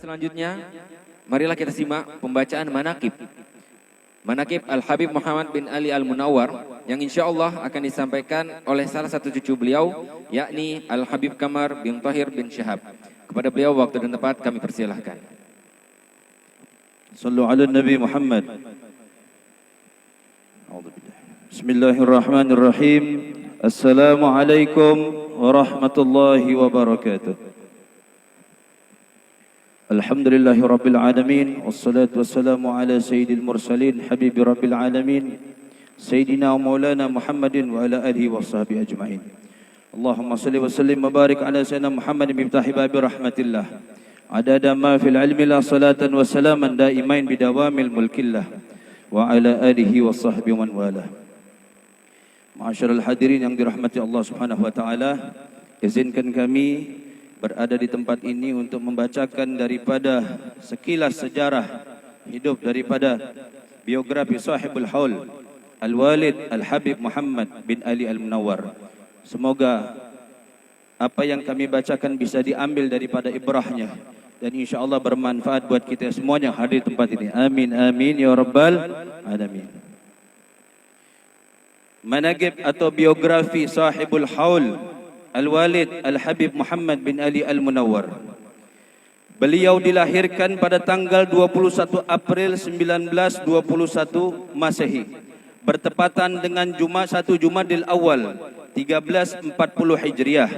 Selanjutnya, marilah kita simak pembacaan manaqib. Manaqib Al-Habib Muhammad bin Ali Al-Munawwar yang insya Allah akan disampaikan oleh salah satu cucu beliau, yakni Al-Habib Kamar bin Tahir bin Syahab. Kepada beliau waktu dan tempat kami persilahkan. Sallu ala Nabi Muhammad. Bismillahirrahmanirrahim. Assalamualaikum warahmatullahi wabarakatuh. Alhamdulillahi rabbil alamin, wassalatu wassalamu ala sayyidil mursalin, habibi rabbil alamin, sayyidina wa maulana Muhammadin wa ala alihi wa sahbihi ajma'in. Allahumma salli wa sallim wa barik ala sayyidina Muhammadin bimtahi babi rahmatillah, adada ma fil ilmi la salatan wa salaman daimain bidawamil mulkillah wa ala alihi wa sahbihi man wala. Ma'asyiral hadirin yang dirahmati Allah Subhanahu wa taala, izinkan kami berada di tempat ini untuk membacakan daripada sekilas sejarah hidup daripada biografi sahibul haul Al-Walid Al-Habib Muhammad bin Ali Al-Munawwar. Semoga apa yang kami bacakan bisa diambil daripada ibrahnya dan insyaAllah bermanfaat buat kita semuanya hadir di tempat ini. Amin amin ya rabbal alamin. Manaqib atau biografi sahibul haul Al-Walid Al-Habib Muhammad bin Ali Al-Munawwar. Beliau dilahirkan pada tanggal 21 April 1921 Masehi, bertepatan dengan 1 Jumadil Awal 1340 Hijriah.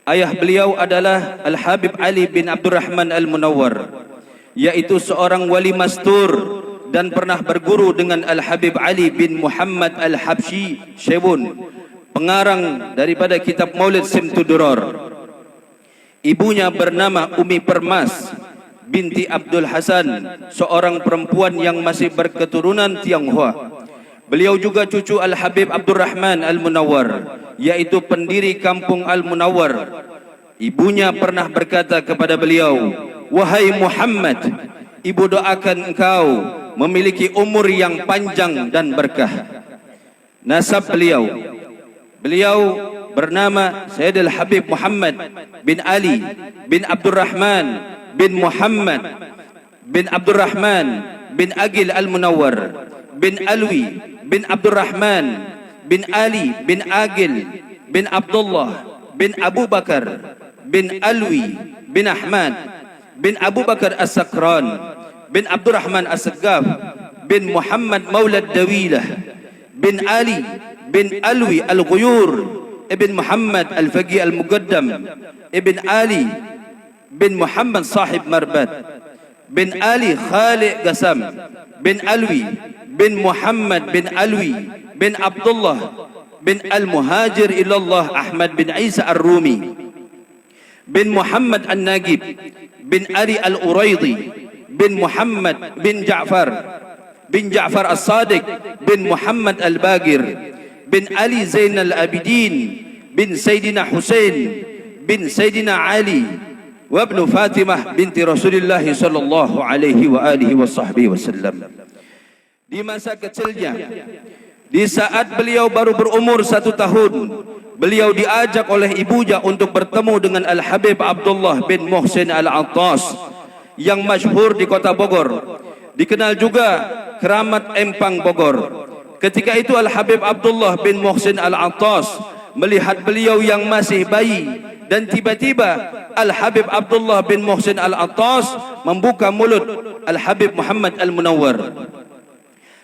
Ayah beliau adalah Al-Habib Ali bin Abdurrahman Al-Munawwar, yaitu seorang wali mastur dan pernah berguru dengan Al-Habib Ali bin Muhammad Al-Habsyi Shewun, pengarang daripada kitab Maulid Simtuduror. Ibunya bernama Umi Permas binti Abdul Hasan, seorang perempuan yang masih berketurunan Tionghoa. Beliau juga cucu Al-Habib Abdurrahman Al-Munawwar, yaitu pendiri kampung Al-Munawwar. Ibunya pernah berkata kepada beliau, "Wahai Muhammad, ibu doakan engkau memiliki umur yang panjang dan berkah." Nasab Beliau bernama Sayyidul Habib Muhammad bin Ali bin Abdurrahman bin Muhammad bin Abdurrahman bin Agil Al-Munawwar bin Alwi bin Abdurrahman bin Ali bin Agil bin Abdullah bin Abu Bakar bin Alwi bin Ahmad bin Abu Bakar As-Sakran bin Abdurrahman As-Saggaf bin Muhammad Maulad Dawilah bin Ali bin Alwi Al-Ghuyur ibn Muhammad Al-Faqih Al-Muqaddam ibn Ali bin Muhammad Sahib Marbat bin Ali Khaliq Qasam bin Alwi bin Muhammad bin Alwi bin Abdullah bin Al-Muhajir ilallah Ahmad bin Isa Ar-Rumi bin Muhammad An-Nagib bin Ali Al-Uraidi bin Muhammad bin Ja'far As-Sadiq bin Muhammad Al-Bagir bin Ali Zainal Abidin bin Sayyidina Husain bin Sayyidina Ali wa ibn Fatimah binti Rasulullah sallallahu alaihi wa alihi wa sahbihi wasallam. Di masa kecilnya, di saat beliau baru berumur 1 tahun, beliau diajak oleh ibunya untuk bertemu dengan Al-Habib Abdullah bin Muhsin Al-Attas yang masyhur di kota Bogor, dikenal juga Keramat Empang Bogor. Ketika itu Al-Habib Abdullah bin Muhsin Al-Attas melihat beliau yang masih bayi, dan tiba-tiba Al-Habib Abdullah bin Muhsin Al-Attas membuka mulut Al-Habib Muhammad Al-Munawwar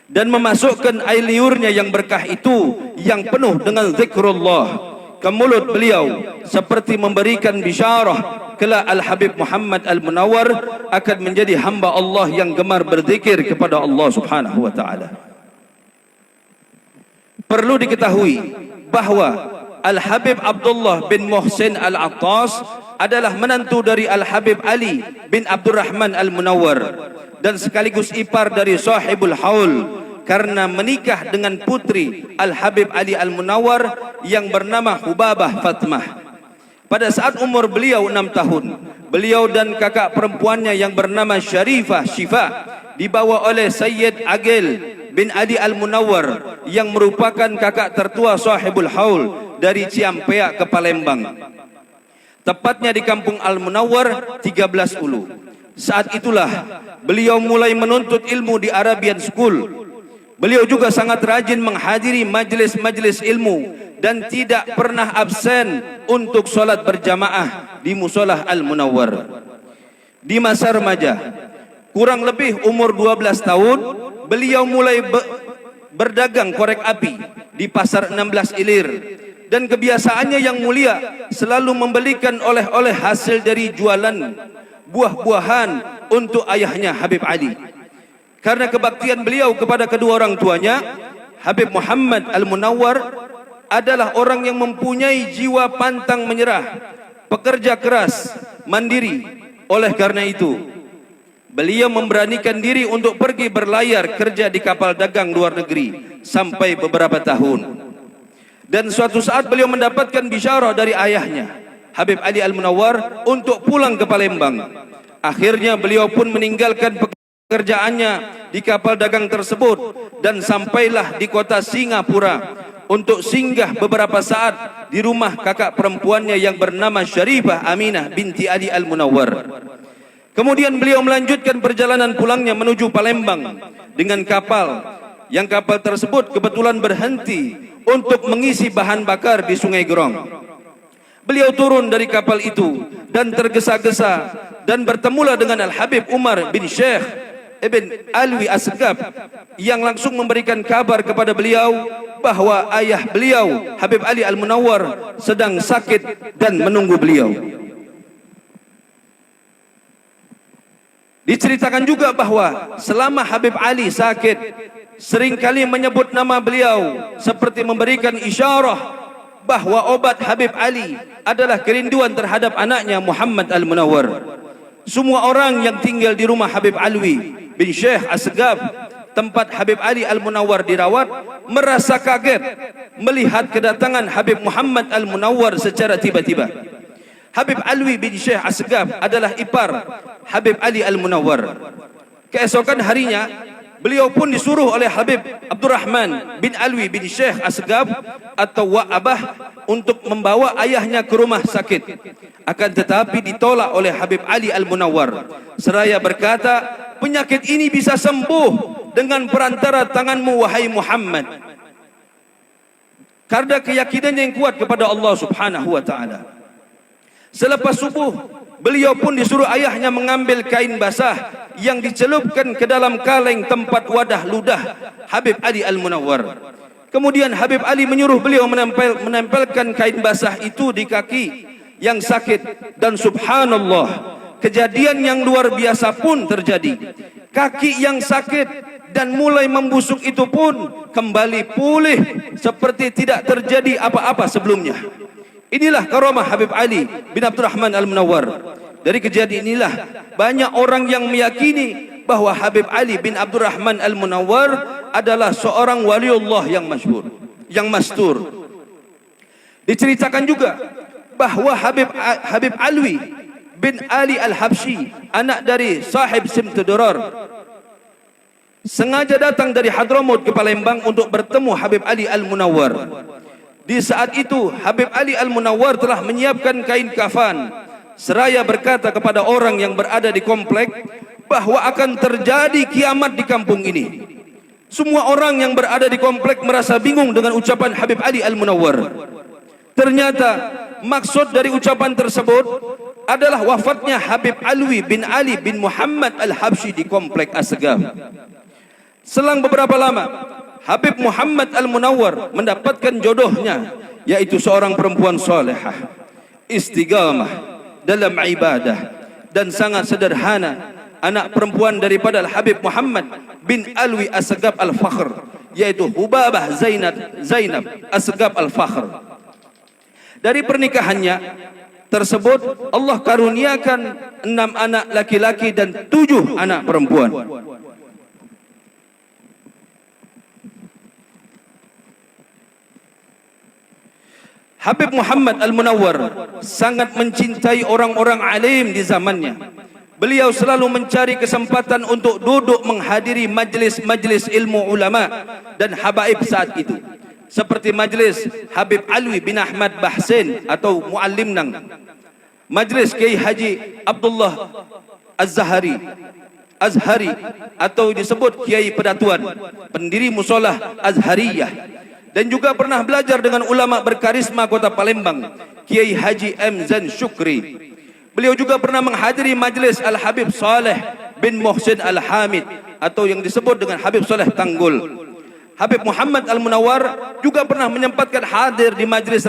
dan memasukkan air liurnya yang berkah itu yang penuh dengan zikrullah ke mulut beliau, seperti memberikan bisyarah kelak Al-Habib Muhammad Al-Munawwar akan menjadi hamba Allah yang gemar berzikir kepada Allah Subhanahu wa taala. Perlu diketahui bahawa Al-Habib Abdullah bin Muhsin Al-Attas adalah menantu dari Al-Habib Ali bin Abdurrahman Al-Munawwar dan sekaligus ipar dari sahibul haul, karena menikah dengan putri Al-Habib Ali Al-Munawwar yang bernama Hubabah Fatmah. Pada saat umur beliau 6 tahun, beliau dan kakak perempuannya yang bernama Syarifah Syifa dibawa oleh Sayyid Agil bin Ali Al-Munawwar yang merupakan kakak tertua sahibul haul dari Ciampeak ke Palembang. Tepatnya di kampung Al-Munawwar 13 Ulu. Saat itulah beliau mulai menuntut ilmu di Arabian School. Beliau juga sangat rajin menghadiri majlis-majlis ilmu dan tidak pernah absen untuk solat berjamaah di Musolah Al-Munawwar. Di masa remaja, kurang lebih umur 12 tahun, beliau mulai berdagang korek api di pasar 16 Ilir. Dan kebiasaannya yang mulia selalu membelikan oleh-oleh hasil dari jualan buah-buahan untuk ayahnya Habib Ali. Karena kebaktian beliau kepada kedua orang tuanya, Habib Muhammad Al-Munawwar adalah orang yang mempunyai jiwa pantang menyerah, pekerja keras, mandiri. Oleh karena itu, beliau memberanikan diri untuk pergi berlayar kerja di kapal dagang luar negeri sampai beberapa tahun. Dan suatu saat beliau mendapatkan bisyarah dari ayahnya, Habib Ali Al-Munawwar, untuk pulang ke Palembang. Akhirnya beliau pun meninggalkan pekerjaannya di kapal dagang tersebut dan sampailah di kota Singapura untuk singgah beberapa saat di rumah kakak perempuannya yang bernama Syarifah Aminah binti Ali Al-Munawwar. Kemudian beliau melanjutkan perjalanan pulangnya menuju Palembang dengan kapal, yang kapal tersebut kebetulan berhenti untuk mengisi bahan bakar di Sungai Gerong. Beliau turun dari kapal itu dan tergesa-gesa dan bertemulah dengan Al-Habib Umar bin Syekh Ibn Alwi Asgab yang langsung memberikan kabar kepada beliau bahwa ayah beliau Habib Ali Al-Munawwar sedang sakit dan menunggu beliau. Diceritakan juga bahwa selama Habib Ali sakit, seringkali menyebut nama beliau seperti memberikan isyarah bahwa obat Habib Ali adalah kerinduan terhadap anaknya Muhammad Al-Munawwar. Semua orang yang tinggal di rumah Habib Alwi bin Syekh Asgab, tempat Habib Ali Al-Munawwar dirawat, merasa kaget melihat kedatangan Habib Muhammad Al-Munawwar secara tiba-tiba. Habib Alwi bin Syekh Asgab adalah ipar Habib Ali Al-Munawwar. Keesokan harinya, beliau pun disuruh oleh Habib Abdurrahman bin Alwi bin Syekh Asgab atau Wa'abah untuk membawa ayahnya ke rumah sakit. Akan tetapi ditolak oleh Habib Ali Al-Munawwar. Seraya berkata, penyakit ini bisa sembuh dengan perantara tanganmu wahai Muhammad. Karena keyakinannya yang kuat kepada Allah Subhanahu wa taala. Selepas subuh, beliau pun disuruh ayahnya mengambil kain basah yang dicelupkan ke dalam kaleng tempat wadah ludah Habib Ali Al-Munawwar. Kemudian Habib Ali menyuruh beliau menempelkan kain basah itu di kaki yang sakit, dan subhanallah, kejadian yang luar biasa pun terjadi. Kaki yang sakit dan mulai membusuk itu pun kembali pulih seperti tidak terjadi apa-apa sebelumnya. Inilah karamah Habib Ali bin Abdurrahman Al-Munawwar. Dari kejadian inilah banyak orang yang meyakini bahwa Habib Ali bin Abdurrahman Al-Munawwar adalah seorang waliullah yang masyhur, yang mastur. Diceritakan juga bahwa Habib Alwi bin Ali Al-Habsyi, anak dari sahib Simtudurar, sengaja datang dari Hadramaut ke Palembang untuk bertemu Habib Ali Al-Munawwar. Di saat itu Habib Ali Al-Munawwar telah menyiapkan kain kafan, seraya berkata kepada orang yang berada di komplek bahwa akan terjadi kiamat di kampung ini. Semua orang yang berada di komplek merasa bingung dengan ucapan Habib Ali Al-Munawwar. Ternyata maksud dari ucapan tersebut adalah wafatnya Habib Alwi bin Ali bin Muhammad Al-Habsyi di komplek Asgab. Selang beberapa lama, Habib Muhammad Al-Munawwar mendapatkan jodohnya, yaitu seorang perempuan salehah, istiqamah dalam ibadah dan sangat sederhana, anak perempuan daripada Habib Muhammad bin Alwi Asgab Al-Fakhr, yaitu Hubabah Zainab Asgab Al-Fakhr. Dari pernikahannya tersebut Allah karuniakan 6 anak laki-laki dan 7 anak perempuan. Habib Muhammad Al-Munawwar sangat mencintai orang-orang alim di zamannya. Beliau selalu mencari kesempatan untuk duduk menghadiri majlis-majlis ilmu ulama dan habaib saat itu, seperti majlis Habib Alwi bin Ahmad Bahsin atau Muallim Nang, majlis Kiai Haji Abdullah Azhari atau disebut Kiai Pedatuan, pendiri Musolah Azhariyah, dan juga pernah belajar dengan ulama berkarisma kota Palembang, Kiai Haji M. Zan Syukri. Beliau juga pernah menghadiri majlis Al-Habib Saleh bin Muhsin Al-Hamid atau yang disebut dengan Habib Saleh Tanggul. Habib Muhammad Al-Munawwar juga pernah menyempatkan hadir di majlis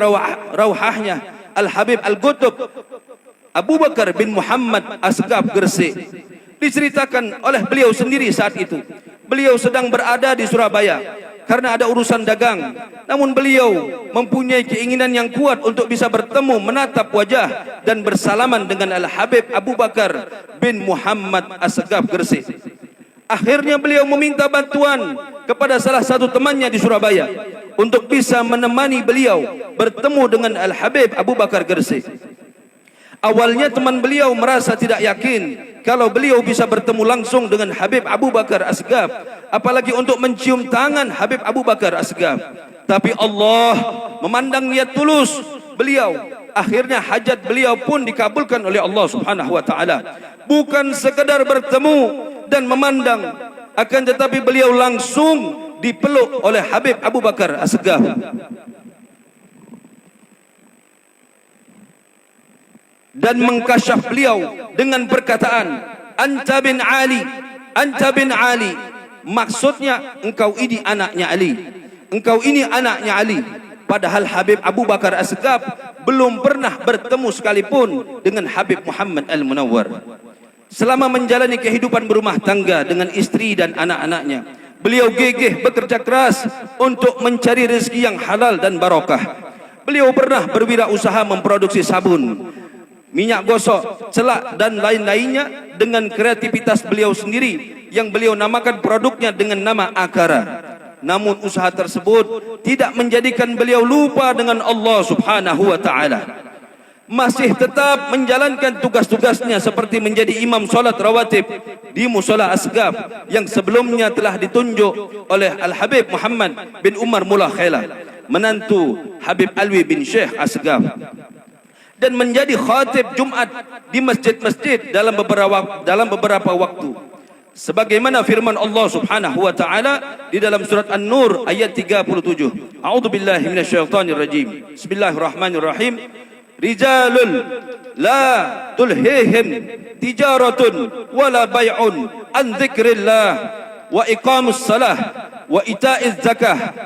rauhahnya Al-Habib Al-Qutub Abu Bakar bin Muhammad Asgaf Gresik. Diceritakan oleh beliau sendiri saat itu, beliau sedang berada di Surabaya karena ada urusan dagang. Namun beliau mempunyai keinginan yang kuat untuk bisa bertemu, menatap wajah dan bersalaman dengan Al-Habib Abu Bakar bin Muhammad Asgaf Gresik. Akhirnya beliau meminta bantuan kepada salah satu temannya di Surabaya untuk bisa menemani beliau bertemu dengan Al-Habib Abu Bakar Gresik. Awalnya teman beliau merasa tidak yakin kalau beliau bisa bertemu langsung dengan Habib Abu Bakar Asgaf, apalagi untuk mencium tangan Habib Abu Bakar Asgaf. Tapi Allah memandang niat tulus beliau. Akhirnya hajat beliau pun dikabulkan oleh Allah Subhanahu wa taala. Bukan sekadar bertemu dan memandang, akan tetapi beliau langsung dipeluk oleh Habib Abu Bakar Asgaf. Dan mengkasyaf beliau dengan perkataan, Anta bin Ali, Anta bin Ali. Maksudnya, engkau ini anaknya Ali, engkau ini anaknya Ali. Padahal Habib Abu Bakar Asgaf belum pernah bertemu sekalipun dengan Habib Muhammad Al-Munawwar. Selama menjalani kehidupan berumah tangga dengan istri dan anak-anaknya, beliau gigih bekerja keras untuk mencari rezeki yang halal dan barokah. Beliau pernah berwirausaha memproduksi sabun, minyak gosok, celak dan lain-lainnya dengan kreativitas beliau sendiri yang beliau namakan produknya dengan nama Akara. Namun usaha tersebut tidak menjadikan beliau lupa dengan Allah Subhanahu wa taala. Masih tetap menjalankan tugas-tugasnya seperti menjadi imam solat rawatib di Musola Asgaf yang sebelumnya telah ditunjuk oleh Al-Habib Muhammad bin Umar Mullah Khaila, menantu Habib Alwi bin Syekh Asgaf, dan menjadi khatib Jumat di masjid-masjid dalam beberapa waktu. Sebagaimana firman Allah Subhanahu wa taala di dalam surat An-Nur ayat 37. A'udzubillahi minasyaitonir rajim. Bismillahirrahmanirrahim. Rijalun la tulhihim tijaratun wala bai'un an dzikrillah wa iqamus salah wa ita'iz zakah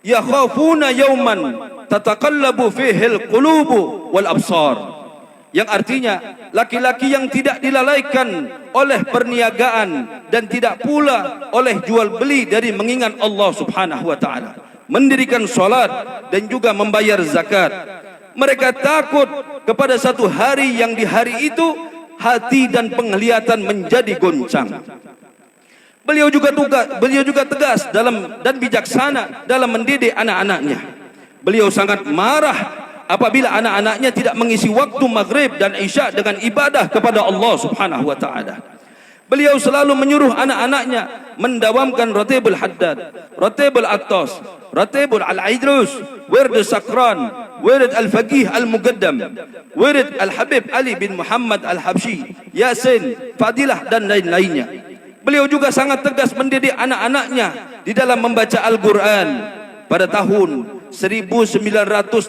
yakhafuna yawman tataqallabu fihi al-qulubu wal absar. Yang artinya, laki-laki yang tidak dilalaikan oleh perniagaan dan tidak pula oleh jual beli dari mengingat Allah Subhanahu wa taala, mendirikan salat dan juga membayar zakat. Mereka takut kepada satu hari yang di hari itu hati dan penglihatan menjadi goncang. Beliau juga tegas dan bijaksana dalam mendidik anak-anaknya. Beliau sangat marah apabila anak-anaknya tidak mengisi waktu maghrib dan isya dengan ibadah kepada Allah Subhanahu wa taala. Beliau selalu menyuruh anak-anaknya mendawamkan Ratibul Haddad, Ratibul Attas, Ratibul Al-Aidrus, Wird Sakran, Wird Al-Faqih Al-Muqaddam, Wird Al-Habib Ali bin Muhammad Al-Habsyi, Yasin, Fadilah dan lain-lainnya. Beliau juga sangat tegas mendidik anak-anaknya di dalam membaca Al-Quran. Pada tahun 1988,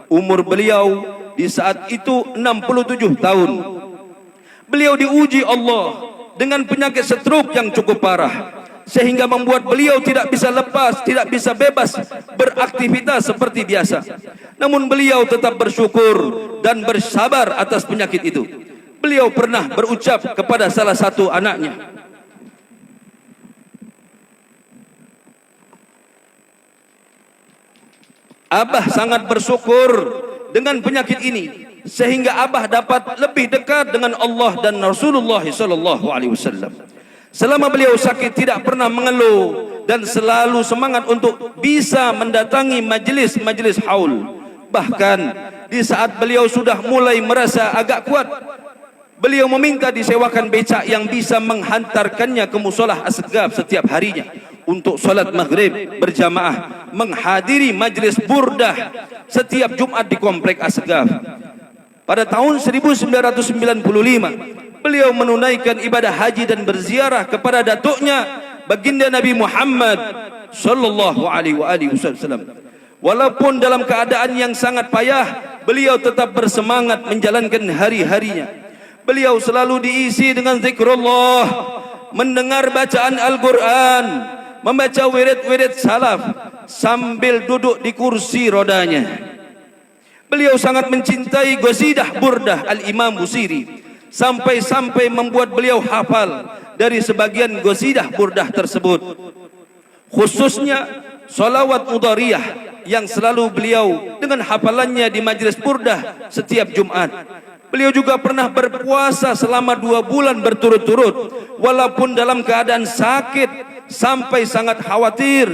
umur beliau di saat itu 67 tahun. Beliau diuji Allah dengan penyakit stroke yang cukup parah, sehingga membuat beliau tidak bisa lepas, tidak bisa bebas beraktivitas seperti biasa. Namun beliau tetap bersyukur dan bersabar atas penyakit itu. Beliau pernah berucap kepada salah satu anaknya, Abah sangat bersyukur dengan penyakit ini, sehingga Abah dapat lebih dekat dengan Allah dan Rasulullah sallallahu alaihi wasallam. Selama beliau sakit tidak pernah mengeluh dan selalu semangat untuk bisa mendatangi majlis-majlis haul. Bahkan di saat beliau sudah mulai merasa agak kuat, beliau meminta disewakan becak yang bisa menghantarkannya ke Musolah Asgaf setiap harinya untuk salat maghrib berjamaah, menghadiri majlis burdah setiap Jumat di komplek Asgaf. Pada tahun 1995, beliau menunaikan ibadah haji dan berziarah kepada datuknya baginda Nabi Muhammad sallallahu alaihi wasallam. Walaupun dalam keadaan yang sangat payah, beliau tetap bersemangat menjalankan hari-harinya. Beliau selalu diisi dengan zikrullah, mendengar bacaan Al-Quran, membaca wirid-wirid salaf sambil duduk di kursi rodanya. Beliau sangat mencintai qasidah burdah Al-Imam Busiri, sampai-sampai membuat beliau hafal dari sebagian qasidah burdah tersebut, khususnya salawat mudhariyah yang selalu beliau dengan hafalannya di majlis burdah setiap Jumat. Beliau juga pernah berpuasa selama 2 bulan berturut-turut, walaupun dalam keadaan sakit, sampai sangat khawatir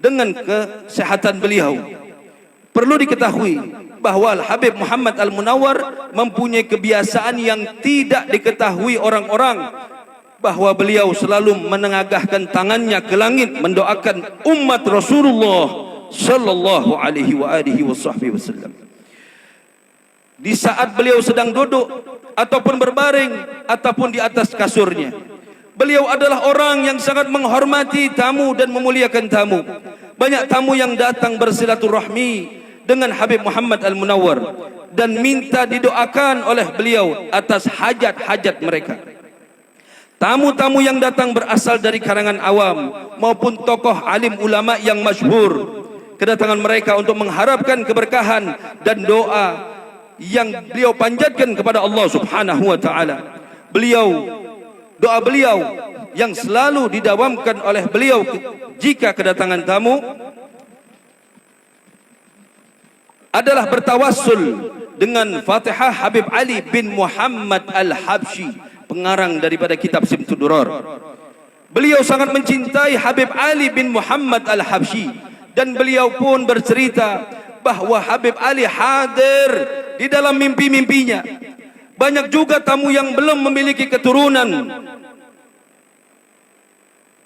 dengan kesehatan beliau. Perlu diketahui bahwa Al-Habib Muhammad Al-Munawwar mempunyai kebiasaan yang tidak diketahui orang-orang, bahwa beliau selalu menengadahkan tangannya ke langit mendoakan umat Rasulullah sallallahu alaihi wasallam. Di saat beliau sedang duduk ataupun berbaring ataupun di atas kasurnya, beliau adalah orang yang sangat menghormati tamu dan memuliakan tamu. Banyak tamu yang datang bersilaturahmi dengan Habib Muhammad Al-Munawwar dan minta didoakan oleh beliau atas hajat-hajat mereka. Tamu-tamu yang datang berasal dari kalangan awam maupun tokoh alim ulama yang masyhur. Kedatangan mereka untuk mengharapkan keberkahan dan doa yang beliau panjatkan kepada Allah Subhanahu wa taala. Doa beliau yang selalu didawamkan oleh beliau jika kedatangan tamu adalah bertawassul dengan Fatihah Habib Ali bin Muhammad Al-Habsyi, pengarang daripada kitab Simtud Durar. Beliau sangat mencintai Habib Ali bin Muhammad Al-Habsyi, dan beliau pun bercerita bahwa Habib Ali hadir di dalam mimpi-mimpinya. Banyak juga tamu yang belum memiliki keturunan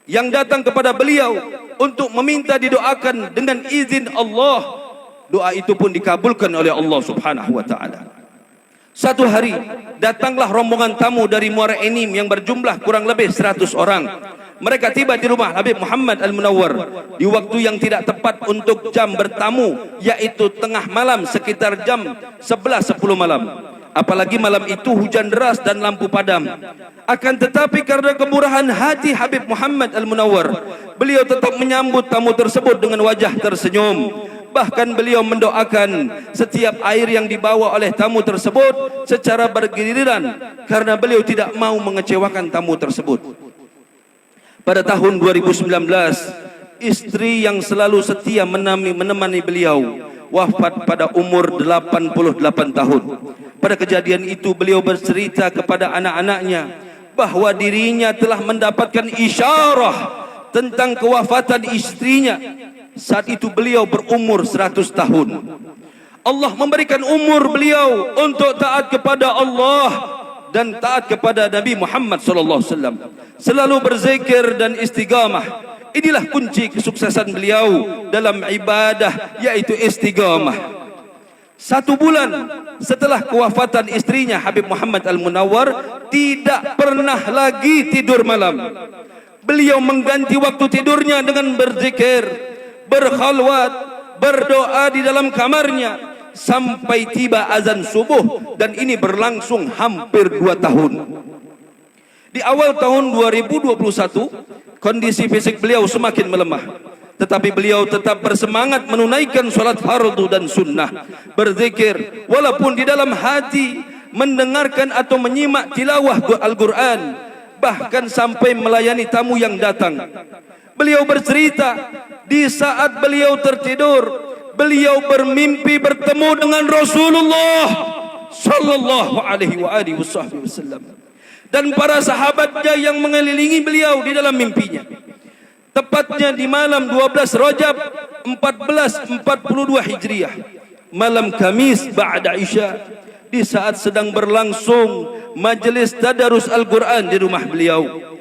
yang datang kepada beliau untuk meminta didoakan dengan izin Allah. Doa itu pun dikabulkan oleh Allah Subhanahu wa taala. Satu hari datanglah rombongan tamu dari Muara Enim yang berjumlah kurang lebih 100 orang. Mereka tiba di rumah Habib Muhammad Al-Munawwar di waktu yang tidak tepat untuk jam bertamu, yaitu tengah malam sekitar jam 11.10 malam. Apalagi malam itu hujan deras dan lampu padam. Akan tetapi karena kemurahan hati Habib Muhammad Al-Munawwar, beliau tetap menyambut tamu tersebut dengan wajah tersenyum. Bahkan beliau mendoakan setiap air yang dibawa oleh tamu tersebut secara bergiliran, karena beliau tidak mau mengecewakan tamu tersebut. Pada tahun 2019, istri yang selalu setia menemani beliau wafat pada umur 88 tahun. Pada kejadian itu beliau bercerita kepada anak-anaknya bahwa dirinya telah mendapatkan isyarah tentang kewafatan istrinya. Saat itu beliau berumur 100 tahun. Allah memberikan umur beliau untuk taat kepada Allah dan taat kepada Nabi Muhammad sallallahu alaihi wasallam. Selalu berzikir dan istiqamah. Inilah kunci kesuksesan beliau dalam ibadah, yaitu istiqamah. 1 bulan setelah kewafatan istrinya Habib Muhammad Al-Munawwar, tidak pernah lagi tidur malam. Beliau mengganti waktu tidurnya dengan berzikir, berkhalwat, berdoa di dalam kamarnya sampai tiba azan subuh, dan ini berlangsung hampir 2 tahun. Di awal tahun 2021, kondisi fisik beliau semakin melemah, tetapi beliau tetap bersemangat menunaikan salat fardu dan sunnah, berzikir walaupun di dalam hati, mendengarkan atau menyimak tilawah Al-Quran, bahkan sampai melayani tamu yang datang. Beliau bercerita, di saat beliau tertidur, beliau bermimpi bertemu dengan Rasulullah sallallahu alaihi wasallam dan para sahabatnya yang mengelilingi beliau di dalam mimpinya. Tepatnya di malam 12 Rajab 1442 Hijriah, malam Kamis ba'da Isya, di saat sedang berlangsung majelis tadarus Al-Quran di rumah beliau.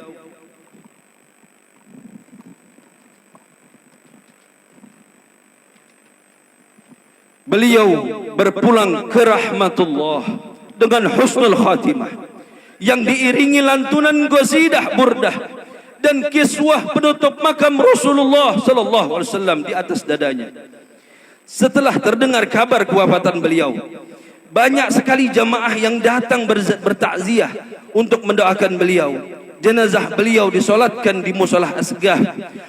beliau berpulang ke rahmatullah dengan husnul khatimah yang diiringi lantunan qasidah burdah dan kiswah penutup makam Rasulullah sallallahu alaihi wasallam di atas dadanya. Setelah terdengar kabar kewafatan beliau, banyak sekali jamaah yang datang bertakziah untuk mendoakan beliau. Jenazah beliau disolatkan di Musolah Asgaf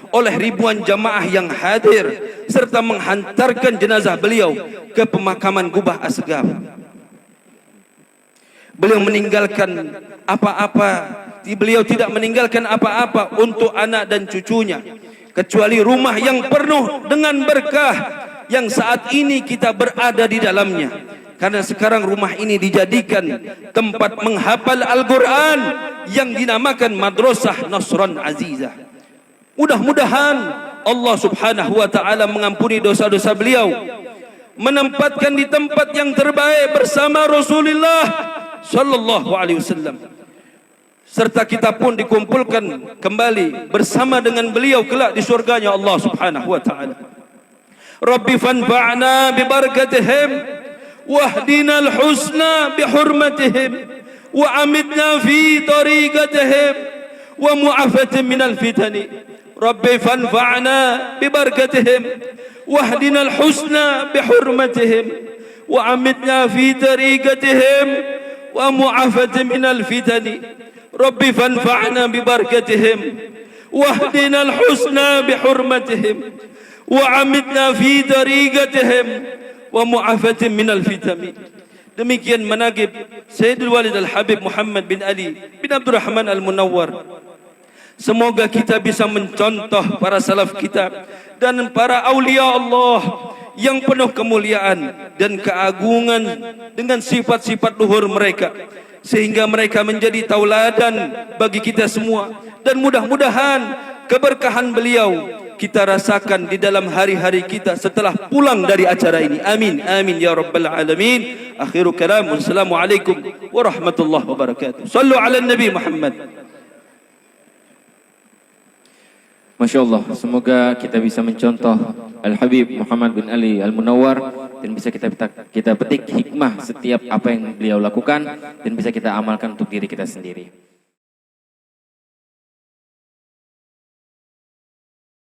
oleh ribuan jamaah yang hadir serta menghantarkan jenazah beliau ke pemakaman Gubah Asgaf. Beliau meninggalkan apa-apa, beliau tidak meninggalkan apa-apa untuk anak dan cucunya kecuali rumah yang penuh dengan berkah yang saat ini kita berada di dalamnya. Karena sekarang rumah ini dijadikan tempat menghafal Al-Quran yang dinamakan Madrasah Nasran Azizah. Mudah-mudahan Allah subhanahu wa ta'ala mengampuni dosa-dosa beliau, menempatkan di tempat yang terbaik bersama Rasulullah sallallahu alaihi wasallam, serta kita pun dikumpulkan kembali bersama dengan beliau kelak di surganya Allah subhanahu wa ta'ala. Rabbi fanfa'na bi barakatihim واهدنا الحسنى بحرمتهم وعمدنا في طريقتهم ومعافة من الفتن رب فانفعنا ببركتهم واهدنا الحسنى بحرمتهم وعمدنا في طريقتهم ومعافة من الفتن رب فانفعنا ببركتهم واهدنا الحسنى بحرمتهم وعمدنا في طريقتهم wa mu'afatin minal fitami. Demikian manaqib Sayyidul Walid Al-Habib Muhammad bin Ali bin Abdurrahman Al-Munawwar. Semoga kita bisa mencontoh para salaf kita dan para aulia Allah yang penuh kemuliaan dan keagungan dengan sifat-sifat luhur mereka, sehingga mereka menjadi tauladan bagi kita semua. Dan mudah-mudahan keberkahan beliau kita rasakan di dalam hari-hari kita setelah pulang dari acara ini. Amin, amin ya rabbal alamin. Akhiru kalam, wassalamualaikum warahmatullahi wabarakatuh. Sallu ala Nabi Muhammad. Masya Allah, semoga kita bisa mencontoh Al-Habib Muhammad bin Ali Al-Munawwar dan bisa kita petik hikmah setiap apa yang beliau lakukan dan bisa kita amalkan untuk diri kita sendiri.